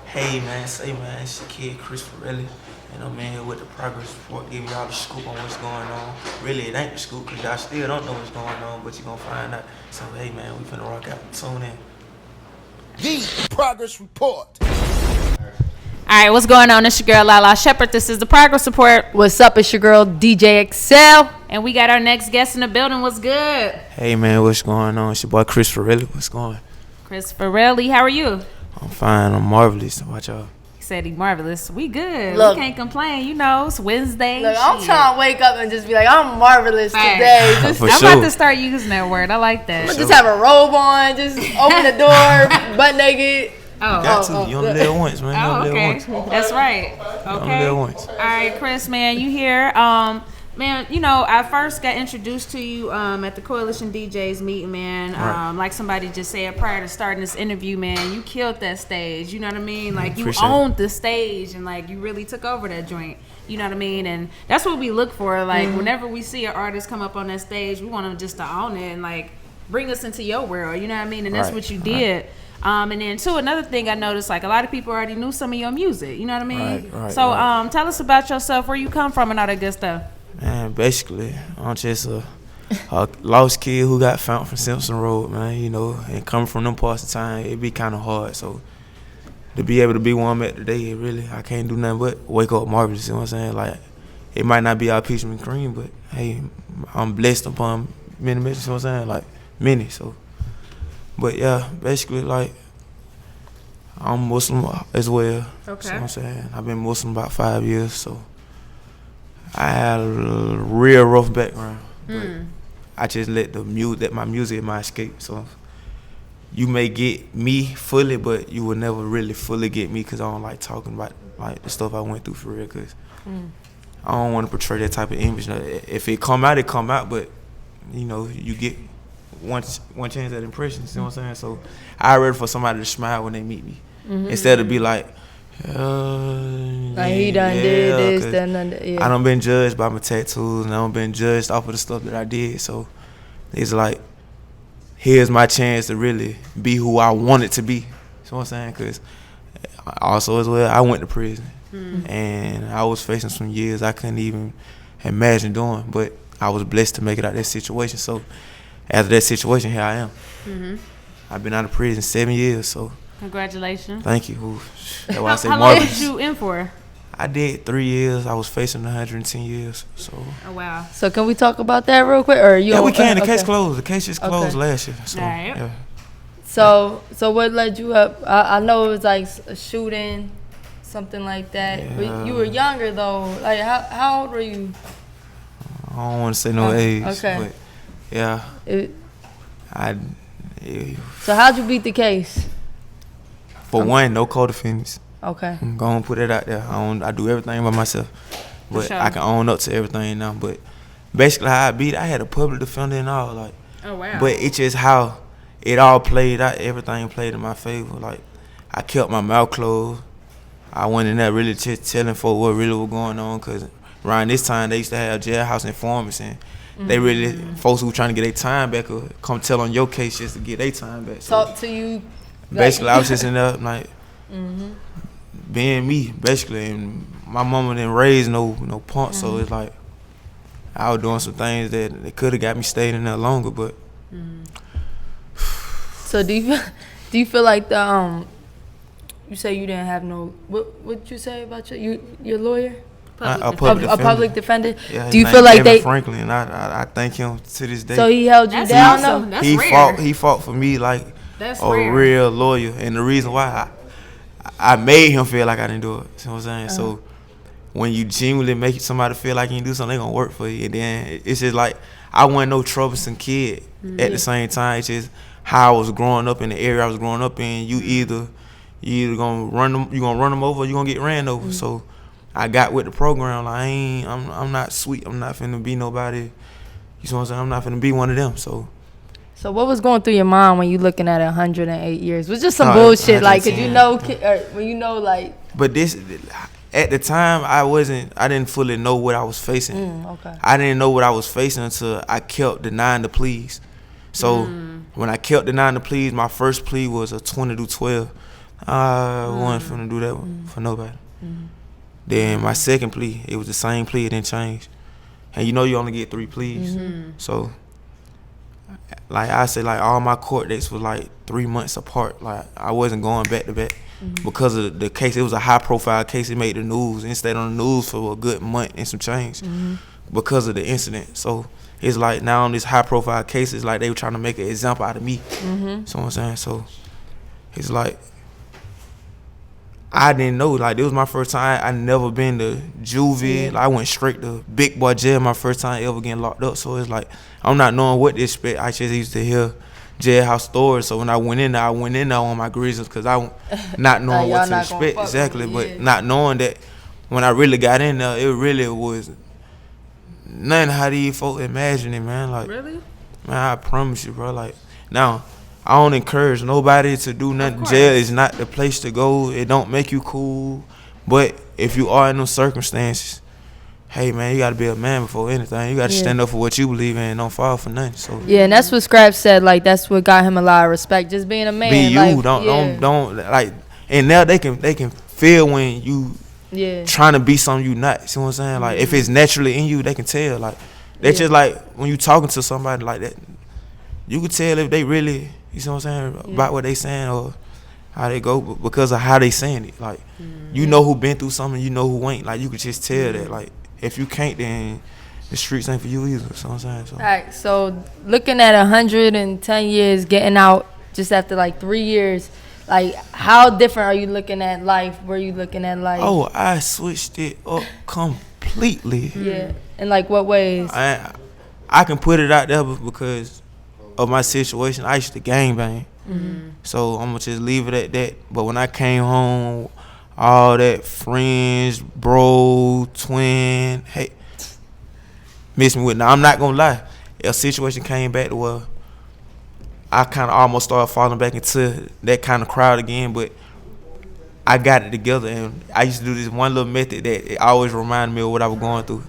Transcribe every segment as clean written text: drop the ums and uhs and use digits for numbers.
Hey man, it's your kid Chris Ferrelli, and I'm in here with the progress report, giving y'all the scoop on what's going on. Really, it ain't the scoop, cause y'all still don't know what's going on, but you gonna find out. So hey man, we finna rock out. Tune in. The progress report. All right, what's going on? It's your girl Lala Shepherd. This is the progress report. What's up? It's your girl DJ Excel. And we got our next guest in the building. What's good? Hey man, what's going on? It's your boy Chris Ferrelli. What's going? Chris Ferrelli, how are you? I'm fine. I'm marvelous. Watch y'all. He said he marvelous. We good. Look, we can't complain. You know, it's Wednesday. Look, I'm trying to wake up and just be like, I'm marvelous today. I'm For about sure. to start using that word. I like that. Just have a robe on, just open the door, butt naked. Got to. You only live once, man. You Oh, only okay. live once. That's right. You only Okay. live once. All right, Chris, man, you here? Man, you know, I first got introduced to you at the Coalition DJs meeting, man. Right. Like somebody just said prior to starting this interview, man, you killed that stage. You know what I mean? Like you Appreciate owned the stage, and like you really took over that joint. You know what I mean? And that's what we look for. Like whenever we see an artist come up on that stage, we want them just to own it and like bring us into your world. You know what I mean? And that's Right. what you did. And then too, another thing I noticed, like a lot of people already knew some of your music. You know what I mean? Right, So right. tell us about yourself, where you come from, and all that good stuff. Man, basically, I'm just a lost kid who got found from Simpson Rd, man, you know, and coming from them parts of time, it be kind of hard. So to be able to be where I'm at today, I can't do nothing but wake up marvelous, you know what I'm saying? Like, it might not be our peach and cream, but hey, I'm blessed upon many mentions, you know what I'm saying? Like, many, so. But yeah, basically, like, I'm Muslim as well. Okay. So I'm saying I've been Muslim about 5 years, so I had a real rough background. But I just let my music is my escape. So you may get me fully, but you will never really fully get me because I don't like talking about like the stuff I went through for real. Cause I don't want to portray that type of image. Now, if it come out, it come out. But you know, you get one chance at impressions. You know what I'm saying? So I ready for somebody to smile when they meet me, instead of be like. Like he done did this, done that. Yeah. I done been judged by my tattoos, and I done been judged off of the stuff that I did. So it's like, here's my chance to really be who I wanted to be. You know what I'm saying? Because also as well, I went to prison, and I was facing some years I couldn't even imagine doing. But I was blessed to make it out of that situation. So after that situation, here I am. I've been out of prison 7 years, so. Congratulations. Thank you. That's why I say How long marvelous. was you in for? I did 3 years. I was facing 110 years. So Oh wow. So can we talk about that real quick, or you? yeah, we can. The okay. case closed. The case just closed Okay. last year. So All right. yeah. So what led you up? I know it was like a shooting, something like that. Yeah. You were younger though. Like how old were you? I don't want to say no age. okay. But yeah, So how'd you beat the case? for one, no co-defendants. Okay. I'm gonna put it out there. I do everything by myself, but sure. I can own up to everything now. But basically, how I beat, I had a public defender and all. Like, Oh wow. but it's just how it all played out. Everything played in my favor. Like, I kept my mouth closed. I went in there really just telling folks what really was going on, because around this time they used to have jailhouse informants, and they really, folks who were trying to get their time back or come tell on your case just to get their time back. So Talk to you. basically, I was just in there like being me, basically, and my mama didn't raise no punk, so it's like I was doing some things that they could have got me staying in there longer, but. So do you feel like the you say you didn't have no what you say about your lawyer? A public defender. Yeah, Do you his feel name like Evan they? Franklin, and I thank him to this day. So he held you That's down awesome. though. That's he rare. fought for me like That's a rare. real lawyer, and the reason why I made him feel like I didn't do it. You know what I'm saying? So when you genuinely make somebody feel like you can do something, they gonna work for you. And then it's just like I wasn't no troublesome kid. At the same time, it's just how I was growing up in the area I was growing up in. You either gonna run them over, or you gonna get ran over. So I got with the program. Like I'm not sweet. I'm not finna be nobody. You know what I'm saying? I'm not finna be one of them. So what was going through your mind when you looking at 108 years? Was just some No, bullshit, like, cause 110. when you know, like. But this, at the time, I didn't fully know what I was facing. Okay. I didn't know what I was facing until I kept denying the pleas. So when I kept denying the pleas, my first plea was a 20 to 12. I wasn't finna do that for nobody. Then my second plea, it was the same plea, it didn't change. And you know you only get 3 pleas. So, like I said, like all my court dates was like 3 months apart. Like I wasn't going back to back because of the case. It was a high profile case. It made the news. It stayed on the news for a good month and some change because of the incident. So it's like now on this high profile case, it's like they were trying to make an example out of me. So what I'm saying? So it's like I didn't know. Like it was my first time. I never been to juvie. Like, I went straight to big boy jail my first time ever getting locked up. So it's like I'm not knowing what to expect. I just used to hear jailhouse stories. So when I went in there on my reasons because I not knowing what to expect exactly. But not knowing that when I really got in there, it really was nothing how these folks imagine it, man. Like Really? man, I promise you, bro. Like now. I don't encourage nobody to do nothing. Jail is not the place to go. It don't make you cool. But if you are in those circumstances, hey, man, you got to be a man before anything. You got to stand up for what you believe in and don't fall for nothing. So yeah, and that's what Scrap said. Like, that's what got him a lot of respect. Just being a man. be you. Like, don't like. And now they can feel when you trying to be something you not. See what I'm saying? Like, if it's naturally in you, they can tell. Like, that's just like when you talking to somebody like that. You could tell if they really, you see what I'm saying, about what they saying or how they go because of how they saying it. Like, you know who been through something, you know who ain't. Like, you could just tell that. Like, if you can't, then the streets ain't for you either. So I'm saying. So. All right. So looking at 110 years, getting out just after like 3 years, like how different are you looking at life? Were you looking at life? Oh, I switched it up completely. Yeah. In like what ways? I can put it out there because of my situation. I used to gangbang. So I'm gonna just leave it at that. But when I came home, all that friends, bro, twin, hey, miss me with. Now I'm not gonna lie, a situation came back to where I kind of almost started falling back into that kind of crowd again. But I got it together, and I used to do this one little method that it always reminded me of what I was going through.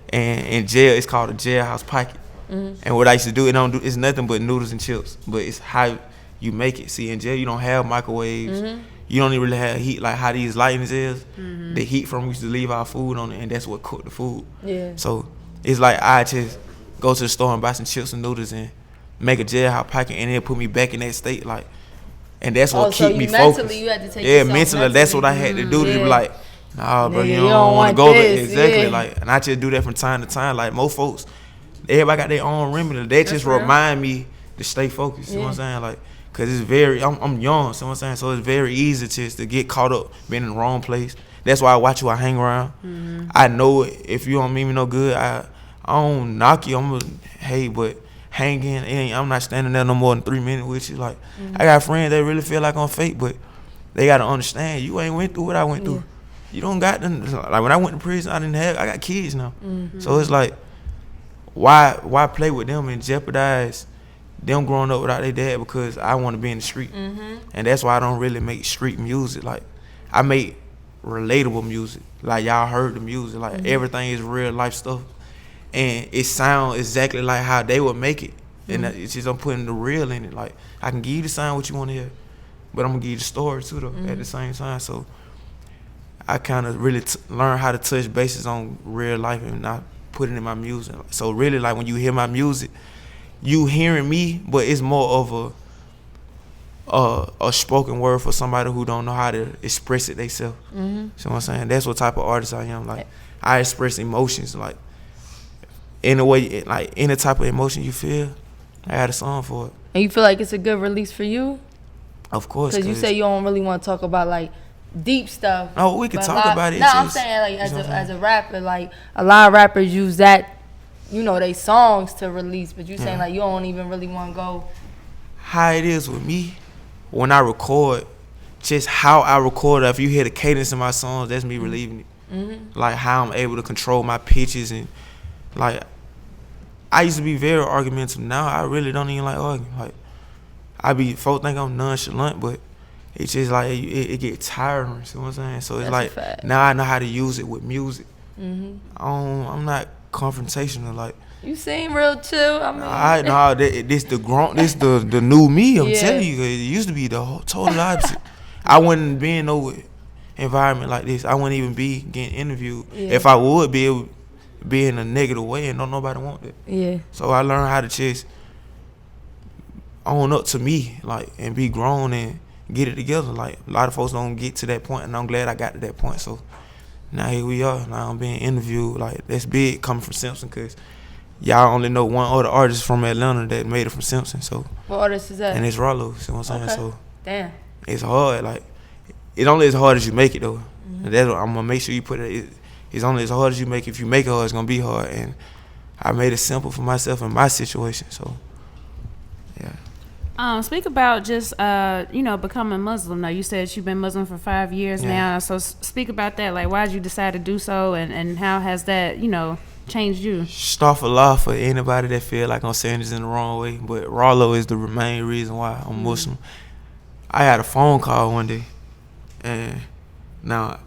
And in jail, it's called a jailhouse pocket. And what I used to do, it's nothing but noodles and chips, but it's how you make it. See, in jail, you don't have microwaves. You don't even really have heat like how these lightings is. The heat from used to leave our food on it, and that's what cooked the food. So it's like I just go to the store and buy some chips and noodles and make a jailhouse pocket, and then put me back in that state, like, and that's what keep me focused. Mentally, you had to take mentally, that's what I had to do to be like, nah, bro, you don't want to go there. Exactly, like, and I just do that from time to time. Like most folks, everybody got their own remedy. That just remind me to stay focused. You know what I'm saying? Like, cause it's I'm young. So what I'm saying, so it's very easy to get caught up being in the wrong place. That's why I watch who I hang around. I know if you don't mean me no good, I don't knock you. But hanging, I'm not standing there no more than 3 minutes with you. Like, I got friends that really feel like I'm fake, but they gotta understand you ain't went through what I went through. You don't got them. Like when I went to prison, I got kids now. So it's like, why play with them and jeopardize them growing up without their dad because I want to be in the street. And that's why I don't really make street music. Like, I make relatable music. Like, y'all heard the music. Like, everything is real life stuff. And it sounds exactly like how they would make it. And it's just I'm putting the real in it. Like, I can give you the sound what you want to hear, but I'm going to give you the story too, though, at the same time. So I kind of really learn how to touch bases on real life and not put it in my music. So really, like, when you hear my music, you hearing me, but it's more of a spoken word for somebody who don't know how to express it themselves. So what I'm saying, that's what type of artist I am. Like, I express emotions, like, in a way, like, any type of emotion you feel, I had a song for it. And you feel like it's a good release for you? Of course. Because you say you don't really want to talk about, like, deep stuff. No, we can talk about it. No, I'm saying, like, as a rapper, like, a lot of rappers use that, you know, they songs to release, but you saying, like, you don't even really want to go. How it is with me, when I record, just how I record, if you hear the cadence in my songs, that's me relieving it. Like, how I'm able to control my pitches and, like, I used to be very argumentative. Now I really don't even like arguing. Like, folks think I'm nonchalant, but it's just like it get tiring. See what I'm saying? So it's that's like now I know how to use it with music. I'm not confrontational. Like, you seem real chill. I mean, this the new me. I'm telling you, it used to be the total opposite. I wouldn't be in no environment like this. I wouldn't even be getting interviewed. If I would be, it would be in a negative way, and don't nobody want that. Yeah. So I learned how to just own up to me, like, and be grown and get it together. Like, a lot of folks don't get to that point, and I'm glad I got to that point. So now here we are. Now I'm being interviewed. Like, that's big coming from Simpson, because y'all only know one other artist from Atlanta that made it from Simpson. So What artist is that? and it's Ralo. See what I'm saying? So Damn. it's hard. Like, it's only as hard as you make it, though. And that's what I'm gonna make sure you put it. It's only as hard as you make it. If you make it hard, it's gonna be hard. And I made it simple for myself in my situation. So yeah. Speak about just becoming Muslim. Now, you said you've been Muslim for 5 years now. So speak about that. Like, why did you decide to do so, and how has that changed you? Astaghfirullah for anybody that feel like I'm saying this in the wrong way, but Ralo is the main reason why I'm Muslim. I had a phone call one day, and now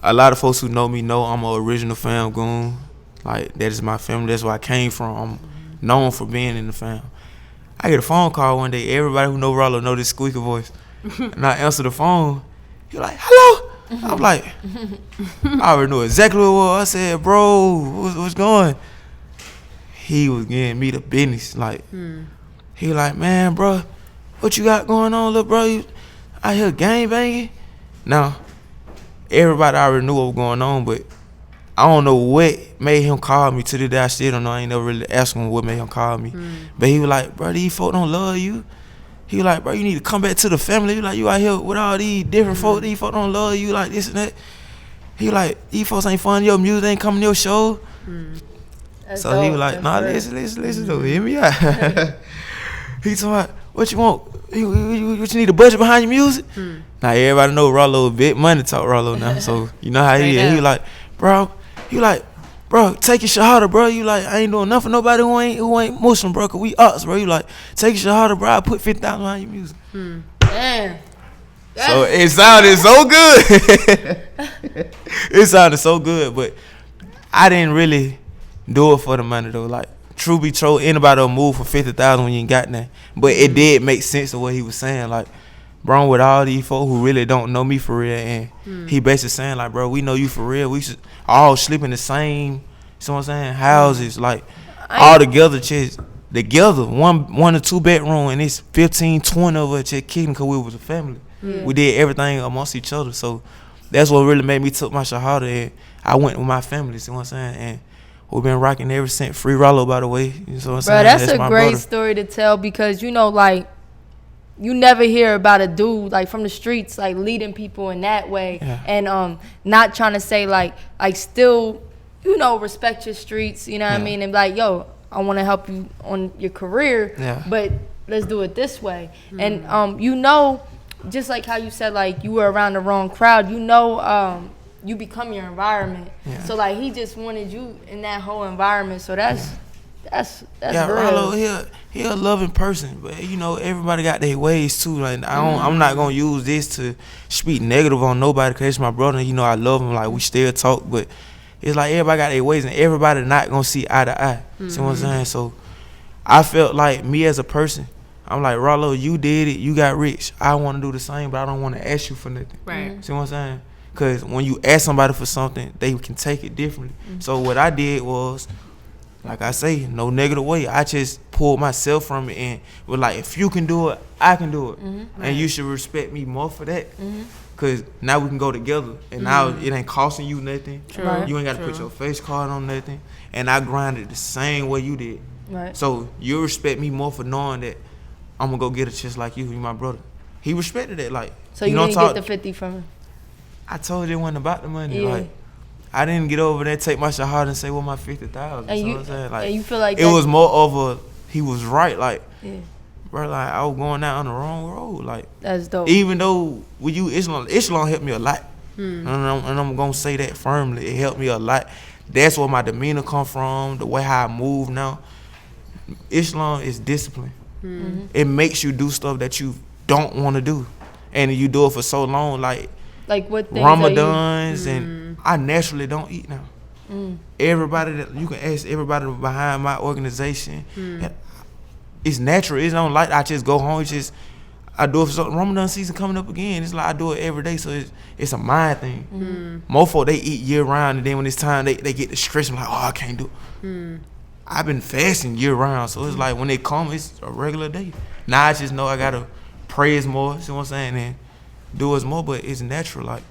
a lot of folks who know me know I'm an original FamGoon. Like, that is my family. That's where I came from. I'm known for being in the fam. I get a phone call one day. Everybody who know Ralo know this squeaky voice. And I answer the phone. He like, hello? I'm like, I already knew exactly what it was. I said, bro, what's going? He was giving me the business. Like, he like, man, bro, what you got going on, little bro? You out here gang banging? Now, everybody already knew what was going on, but I don't know what made him call me. To this day, I still don't know. I ain't never really asked him what made him call me. But he was like, bro, these folk don't love you. He was like, bro, you need to come back to the family. He was like, you out here with all these different folk. These folk don't love you, like this and that. He was like, these folks ain't fun. Your music ain't coming to your show. So dope. He was like, nah, listen though. Hear me out. He told me, what you want? What you need a budget behind your music? Now everybody know Ralo, big money talk Ralo now. So you know how he is. He was like, bro, take your shahada, bro. You like, I ain't doing nothing for nobody who ain't Muslim, bro, cause we us, bro. You like, take your shahada, bro. I put 50,000 behind your music. Damn. So it sounded so good. It sounded so good, but I didn't really do it for the money though. Like, true be true, anybody will move for 50,000 when you ain't got nothing. But it did make sense of what he was saying. Like, bro, with all these folk who really don't know me for real, and he basically saying like, bro, we know you for real. We should all sleep in the same, you know what I'm saying, houses, like all together, just together, one or two bedroom, and it's 15, 20 of us just kicking because we was a family. We did everything amongst each other. So that's what really made me took my shahada, and I went with my family, you know what I'm saying, and we've been rocking ever since. Free Ralo, by the way, you know what I'm saying. Bro, that's a great story to tell, because like, you never hear about a dude like from the streets like leading people in that way, and not trying to say like still, respect your streets, you know what I mean, and like, yo, I want to help you on your career, but let's do it this way. And just like how you said, like, you were around the wrong crowd, you become your environment. So like, he just wanted you in that whole environment. So that's real. Ralo, he a loving person, but everybody got their ways too. Like, I'm not gonna use this to speak negative on nobody, cause it's my brother. I love him. Like, we still talk, but it's like everybody got their ways, and everybody not gonna see eye to eye. See what I'm saying? So I felt like, me as a person, I'm like, Ralo, you did it, you got rich. I want to do the same, but I don't want to ask you for nothing. Right. See what I'm saying? Cause when you ask somebody for something, they can take it differently. So what I did was, like I say, no negative way. I just pulled myself from it and was like, if you can do it, I can do it. And you should respect me more for that. Cause now we can go together, and now it ain't costing you nothing. True. You ain't got to put your face card on nothing. And I grinded the same way you did. Right. So you respect me more for knowing that I'm gonna go get it just like you. You my brother. He respected that. Like, so you didn't get the 50 from him? I told you it wasn't about the money. Yeah. Like, I didn't get over there, take my shahada and say, well, my 50,000. And you know what I'm saying? Like, and you feel like it was more of he was right. Like, yeah, bro, like, I was going out on the wrong road. Like, that's dope. Even though with you, Islam helped me a lot. And I'm gonna say that firmly. It helped me a lot. That's where my demeanor come from, the way how I move now. Islam is discipline. It makes you do stuff that you don't want to do, and you do it for so long. Like what things Ramadans, and I naturally don't eat now. Everybody that you can ask, everybody behind my organization, it's natural. It's not like I just go home. It's just I do it for something. Ramadan season coming up again. It's like I do it every day, so it's a mind thing. Most folks, they eat year round, and then when it's time, they get the stress. I'm like, oh, I can't do it. I've been fasting year round, so it's like when they come, it's a regular day. Now I just know I gotta praise more. See what I'm saying? And do us more, but it's natural. Like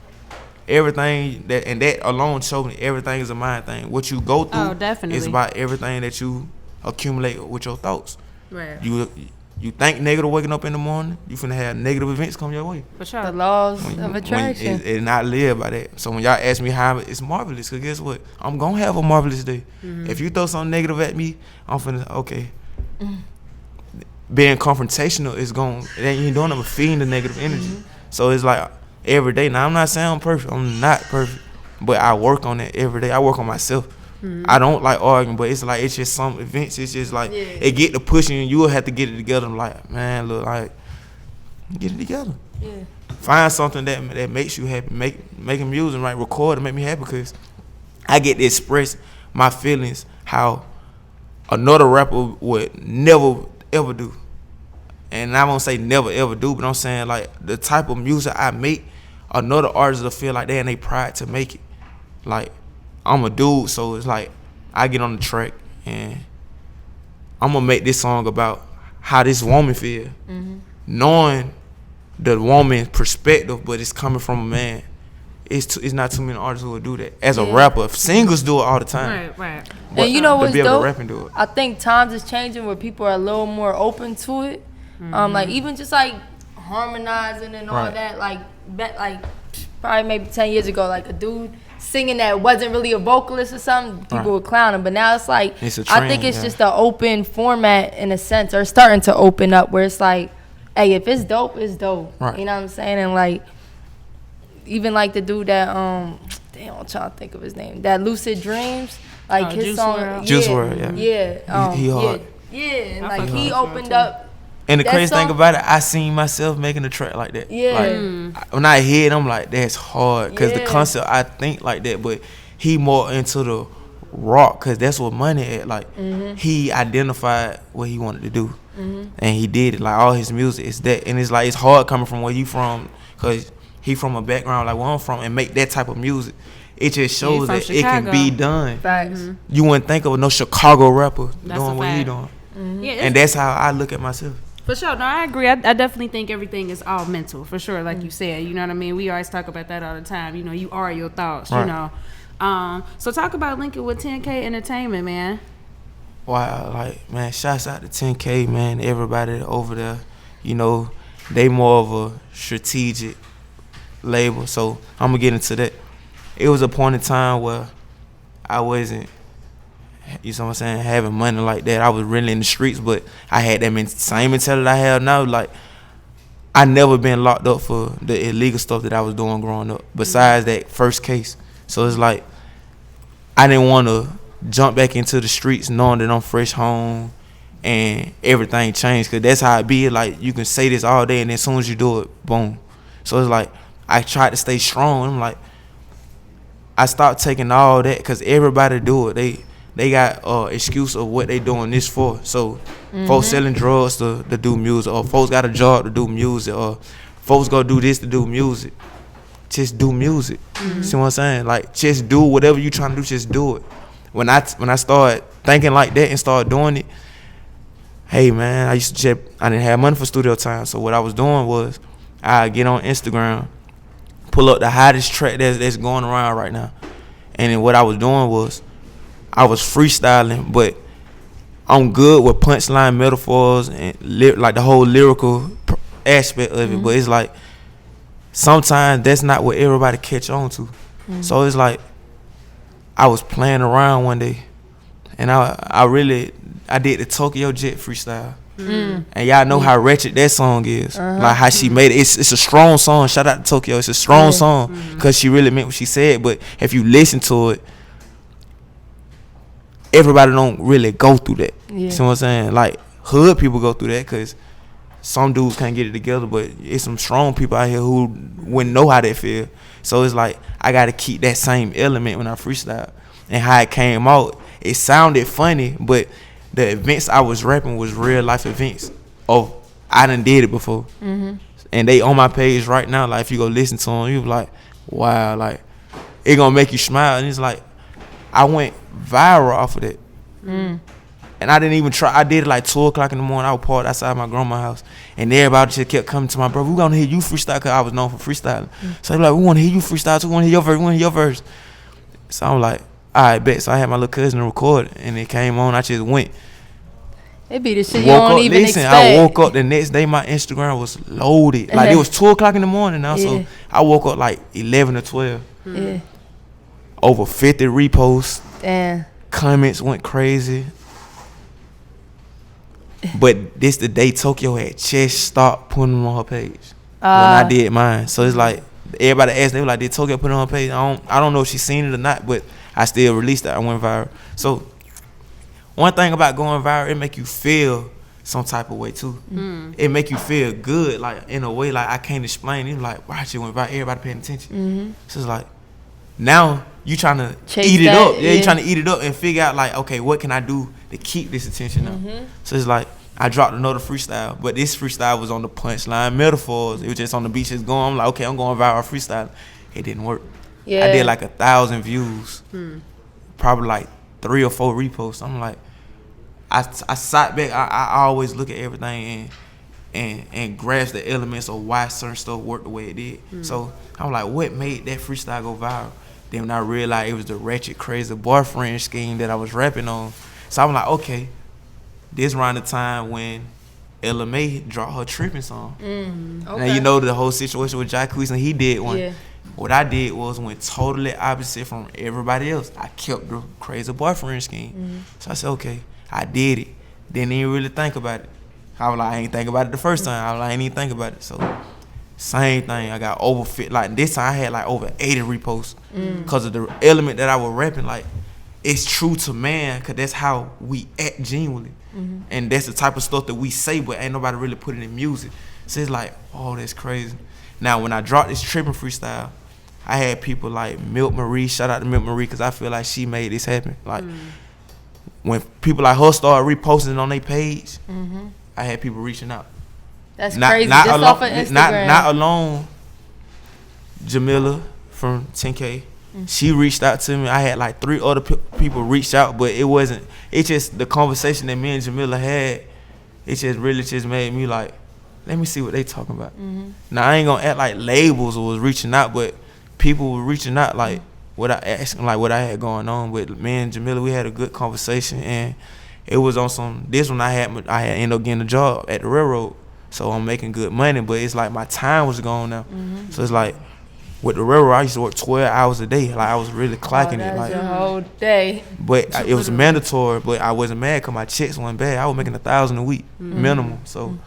everything that alone showed me everything is a mind thing. What you go through is about everything that you accumulate with your thoughts. Right. You think negative waking up in the morning, you finna have negative events come your way. For sure. The laws of attraction. It not live by that. So when y'all ask me how it's marvelous, because guess what? I'm going to have a marvelous day. If you throw something negative at me, I'm finna, okay. Being confrontational is you ain't doing nothing but feeding the negative energy. So it's like every day. Now, I'm not saying I'm perfect. I'm not perfect. But I work on it every day. I work on myself. I don't like arguing, but it's like it's just some events. It's just like it get to pushing, and you will have to get it together. I'm like, man, look, like get it together. Yeah. Find something that makes you happy. Making music, right? Record and make me happy, because I get to express my feelings how another rapper would never ever do. And I won't say never ever do, but I'm saying like the type of music I make, another artist will feel like they and they pride to make it. Like I'm a dude, so it's like I get on the track and I'm gonna make this song about how this woman feel, knowing the woman's perspective, but it's coming from a man. It's not too many artists who will do that. As a rapper, singers do it all the time. Right. But and you know what's dope? Rap and do it. I think times is changing where people are a little more open to it. Like even just like harmonizing and all that. Like probably maybe 10 years ago, like a dude singing that wasn't really a vocalist or something, people would clown him. But now it's like, it's a trend, I think it's just an open format in a sense, or starting to open up, where it's like, hey, if it's dope, it's dope. Right. You know what I'm saying? And like, even like the dude that, damn, I'm trying to think of his name, that Lucid Dreams, like his song. Juice WRLD, yeah. He hard. Yeah, and like he opened up. And the crazy thing about it, I seen myself making a track like that. Yeah. Like, when I hear it, I'm like, that's hard. Because the concept, I think like that. But he more into the rock, because that's what Money at. Like, he identified what he wanted to do. And he did it. Like, all his music is that. And it's like, it's hard coming from where you from, because he from a background like where I'm from, and make that type of music. It just shows that Chicago. It can be done. Facts. You wouldn't think of no Chicago rapper doing what he doing. Yeah, and that's how I look at myself. For sure. No, I agree. I definitely think everything is all mental, for sure, like you said. You know what I mean? We always talk about that all the time. You know, you are your thoughts, you know. So talk about linking with 10K Entertainment, man. Wow, like, man, shouts out to 10K, man. Everybody over there, you know, they more of a strategic label. So I'm going to get into that. It was a point in time where I wasn't, you know what I'm saying, having money like that. I was really in the streets, but I had that same mentality I have now. Like, I never been locked up for the illegal stuff that I was doing growing up, besides that first case. So it's like, I didn't want to jump back into the streets knowing that I'm fresh home and everything changed, because that's how it be. Like, you can say this all day, and then as soon as you do it, boom. So it's like, I tried to stay strong. I'm like, I stopped taking all that, because everybody do it. They got excuse of what they doing this for. So folks selling drugs to do music, or folks got a job to do music, or folks go do this to do music. Just do music. See what I'm saying? Like, just do whatever you trying to do, just do it. When I started thinking like that and started doing it, hey man, I didn't have money for studio time. So what I was doing was, I get on Instagram, pull up the hottest track that's going around right now. And then what I was doing was, I was freestyling, but I'm good with punchline metaphors and like the whole lyrical aspect of it. But it's like, sometimes that's not what everybody catch on to. So it's like, I was playing around one day, and I did the Tokyo Jet freestyle. And y'all know how wretched that song is. Like how she made it. It's a strong song. Shout out to Tokyo. It's a strong song, because she really meant what she said. But if you listen to it, everybody don't really go through that. You see what I'm saying? Like, hood people go through that, because some dudes can't get it together, but it's some strong people out here who wouldn't know how they feel. So it's like, I got to keep that same element when I freestyle. And how it came out, it sounded funny, but the events I was rapping was real life events of I done did it before. And they on my page right now. Like, if you go listen to them, you be like, wow, like, it gonna make you smile. And it's like, I went viral off of that. And I didn't even try. I did it like 2 o'clock in the morning. I was parked outside my grandma's house. And everybody just kept coming to my brother. We gonna hear you freestyle, because I was known for freestyling. So they like, we wanna hear you freestyle too. We wanna hear your verse. We wanna hear your verse. So I'm like, all right, bet. So I had my little cousin record, and it came on. I just went. It be the shit you don't even expect. I woke up the next day, my Instagram was loaded. Like, it was 2 o'clock in the morning now. So I woke up like 11 or 12. Yeah. Over 50 reposts. Damn. Comments went crazy. But this the day Tokyo had just stopped putting them on her page when I did mine. So it's like, everybody asked, they were like, did Tokyo put it on her page? I don't know if she seen it or not, but I still released it. I went viral. So one thing about going viral, it make you feel some type of way too. It make you feel good, like, in a way, like, I can't explain. It's like, wow, she went viral, everybody paying attention. So it's like, now you trying to eat it up. Yeah, you trying to eat it up and figure out, like, okay, what can I do to keep this attention now? So it's like, I dropped another freestyle, but this freestyle was on the punchline metaphors. It was just on the beach, just going. I'm like, okay, I'm going viral freestyle. It didn't work. Yeah. I did like 1,000 views, probably like 3 or 4 reposts. I'm like, I sat back. I always look at everything and grasp the elements of why certain stuff worked the way it did. So I'm like, what made that freestyle go viral? Then when I realized it was the ratchet, crazy boyfriend scheme that I was rapping on. So I'm like, okay, this around the time when Ella May dropped her tripping song. Okay. Now you know the whole situation with Jacquees, and he did one. Yeah. What I did was went totally opposite from everybody else. I kept the crazy boyfriend scheme. So I said, okay, I did it. Didn't even really think about it. I was like, I ain't think about it the first time. I was like, I ain't even think about it. So same thing. I got over fit. Like, this time I had like over 80 reposts because of the element that I was rapping. Like, it's true to man, because that's how we act genuinely. And that's the type of stuff that we say, but ain't nobody really put it in music. So it's like, oh, that's crazy. Now, when I dropped this tripping freestyle, I had people like Milk Marie, shout out to Milk Marie, because I feel like she made this happen. Like, when people like her started reposting on their page, I had people reaching out. That's crazy. Just off of Instagram. Not alone. Jamila from 10K, she reached out to me. I had like 3 other people reach out, but it's just the conversation that me and Jamila had, it just really just made me like, let me see what they talking about. Now, I ain't gonna act like labels was reaching out, but people were reaching out, like, what I asked, like, what I had going on. But me and Jamila, we had a good conversation, and it was on some, this one I had ended up getting a job at the railroad, so I'm making good money, but it's like my time was gone now. So it's like, with the railroad, I used to work 12 hours a day. Like, I was really clocking it. Like, your whole day. But it was mandatory, but I wasn't mad because my checks weren't bad. I was making $1,000 a week, minimum. So,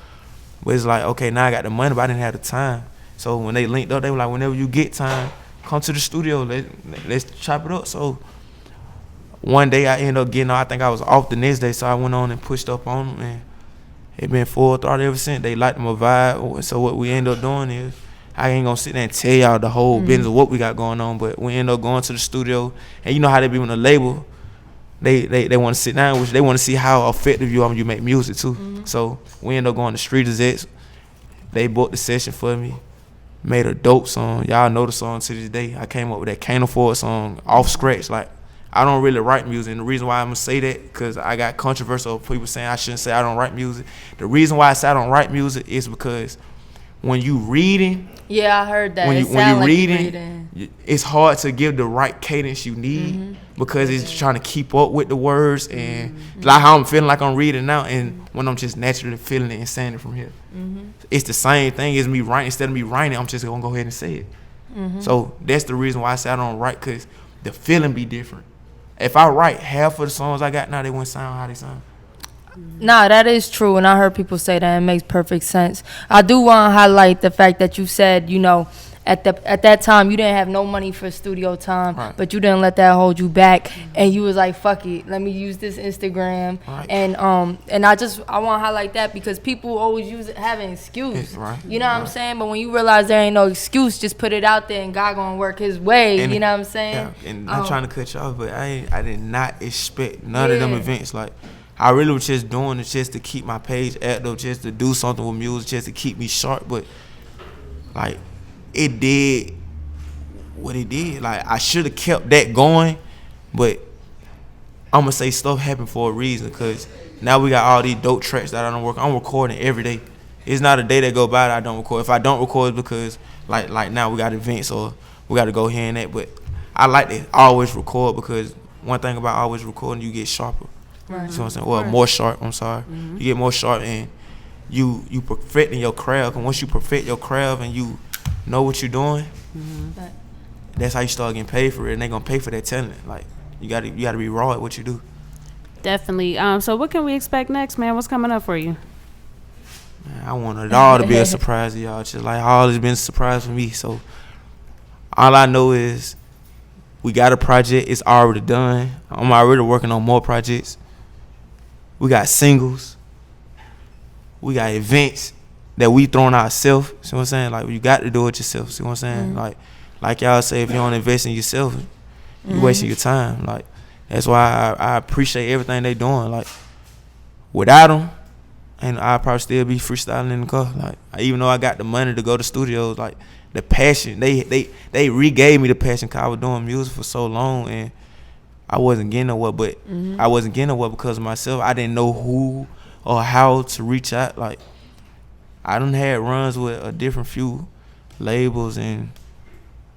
but it's like, okay, now I got the money, but I didn't have the time. So when they linked up, they were like, whenever you get time, come to the studio, let's chop it up. So one day I ended up getting, I think I was off the next day, so I went on and pushed up on them, and it been full throttle ever since. They liked my vibe. So what we ended up doing is, I ain't gonna sit there and tell y'all the whole business of what we got going on, but we end up going to the studio, and you know how they be on the label. They want to sit down with you. They want to see how effective you are when you make music too. So we end up going to Street Execs. They booked the session for me, made a dope song. Y'all know the song to this day. I came up with that Can't Afford song off scratch. Like, I don't really write music, and the reason why I'm gonna say that, because I got controversial people saying I shouldn't say I don't write music. The reason why I say I don't write music is because when you reading, I heard that. When you reading, it's hard to give the right cadence you need because it's trying to keep up with the words and like how I'm feeling like I'm reading now, and when I'm just naturally feeling it and saying it from here. It's the same thing as me writing. Instead of me writing, I'm just gonna go ahead and say it. So that's the reason why I say I don't write, because the feeling be different. If I write half of the songs I got now, they wouldn't sound how they sound. Nah, that is true, and I heard people say that. It makes perfect sense. I do want to highlight the fact that you said, you know, at that time you didn't have no money for studio time, but you didn't let that hold you back, and you was like, fuck it, let me use this Instagram, and I want to highlight that because people always have an excuse, you know what I'm saying? But when you realize there ain't no excuse, just put it out there, and God gonna work His way, and, you know what I'm saying? And I'm trying to cut you off, but I did not expect none of them events. Like, I really was just doing it just to keep my page active, just to do something with music, just to keep me sharp. But like, it did what it did. Like, I should have kept that going, but I'm gonna say stuff happened for a reason, because now we got all these dope tracks that I don't work. I'm recording every day. It's not a day that go by that I don't record. If I don't record, it's because like now we got events or we got to go here and that. But I like to always record, because one thing about always recording, you get sharper. Right. You know what I'm saying? Well, more sharp. I'm sorry. Mm-hmm. You get more sharp, and you perfecting your craft. And once you perfect your craft and you know what you're doing, that's how you start getting paid for it. And they gonna pay for that talent. Like, you gotta be raw at what you do. Definitely. So what can we expect next, man? What's coming up for you? Man, I want it all to be a surprise to y'all. Just like all it's been a surprise for me. So all I know is we got a project. It's already done. I'm already working on more projects. We got singles. We got events that we throwing ourselves. See what I'm saying? Like, you got to do it yourself. See what I'm saying? Mm-hmm. Like y'all say, if you don't invest in yourself, you wasting your time. Like, that's why I appreciate everything they doing. Like, without them, and I'd probably still be freestyling in the car. Like, even though I got the money to go to studios, like, the passion, they re-gave me the passion, because I was doing music for so long and I wasn't getting nowhere. But I wasn't getting nowhere because of myself. I didn't know who or how to reach out. Like, I done had runs with a different few labels and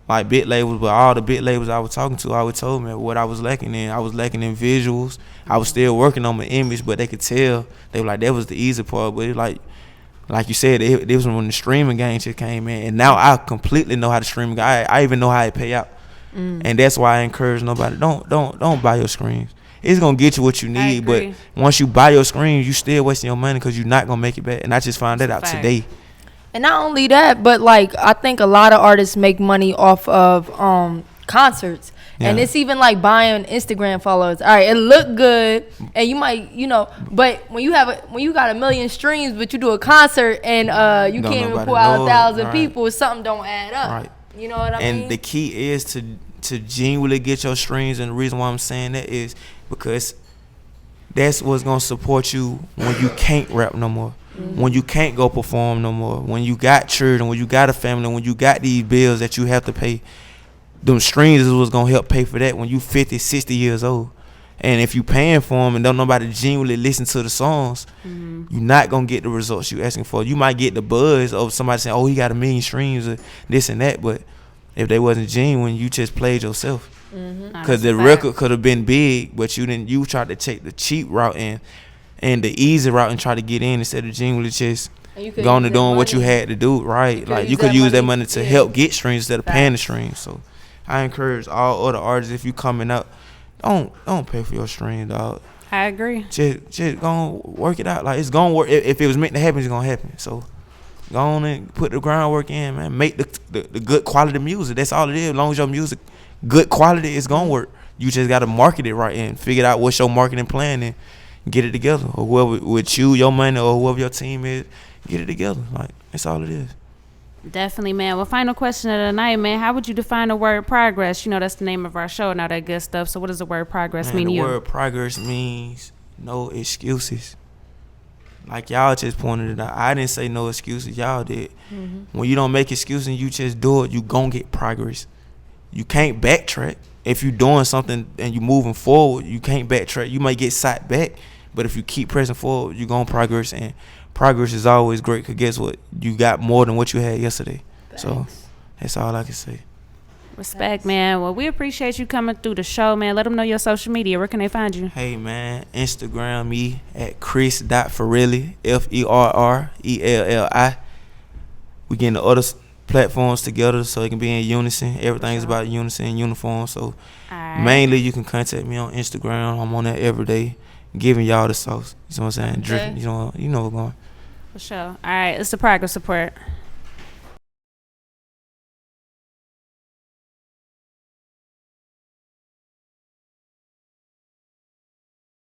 like big labels, but all the big labels I was talking to always told me what I was lacking in. I was lacking in visuals. I was still working on my image, but they could tell. They were like, that was the easy part. But it like you said, it was when the streaming game shit came in, and now I completely know how to stream. I even know how it pay out, and that's why I encourage nobody, don't buy your screens. It's gonna get you what you need, but once you buy your screens, you still wasting your money because you're not gonna make it back. And I just found that out today. And not only that, but like, I think a lot of artists make money off of concerts. Yeah. And it's even like buying Instagram followers. All right, it look good, and you might, but when you got 1 million streams, but you do a concert and you can't even pull out 1,000 people, something don't add up. Right. You know what I mean? And the key is to genuinely get your streams, and the reason why I'm saying that is because that's what's gonna support you when you can't rap no more. When you can't go perform no more, when you got children, when you got a family, when you got these bills that you have to pay, them streams is what's gonna help pay for that when you 50, 60 years old. And if you paying for them and don't nobody genuinely listen to the songs, you're not gonna get the results you asking for. You might get the buzz of somebody saying, oh, he got 1 million streams or this and that, but if they wasn't genuine, you just played yourself. Because the record could have been big, but you tried to take the cheap route and the easy route and try to get in instead of genuinely just going to doing what you had to do, right? Like, you could use that money to help get streams instead of paying the streams. So I encourage all other artists, if you coming up, don't pay for your stream, dog. I agree. Just go work it out. Like, it's gonna work. If it was meant to happen, it's gonna happen. So go on and put the groundwork in, man. Make the good quality music. That's all it is. As long as your music good quality, it's gonna work. You just gotta market it right and figure out what's your marketing plan and get it together, or whoever with you, your money, or whoever your team is, get it together. Like, that's all it is. Definitely, man. Well, final question of the night, man. How would you define the word progress? That's the name of our show and all that good stuff. So what does the word progress mean to you? The word progress means no excuses. Like, y'all just pointed it out. I didn't say no excuses. Y'all did. When you don't make excuses and you just do it, you gonna get progress. You can't backtrack. If you're doing something and you're moving forward, you can't backtrack. You might get sat back, but if you keep pressing forward, you're going to progress. And progress is always great, because guess what? You got more than what you had yesterday. Thanks. So that's all I can say. Respect, man. Well, we appreciate you coming through the show, man. Let them know your social media. Where can they find you? Hey, man. Instagram me at chris.ferrelli, Ferrelli. We getting the other platforms together so it can be in unison. Everything is about unison and uniform. So mainly you can contact me on Instagram. I'm on that every day, giving y'all the sauce. You know what I'm saying? Dripping. You know what's going. For sure. All right, it's the Progress Report.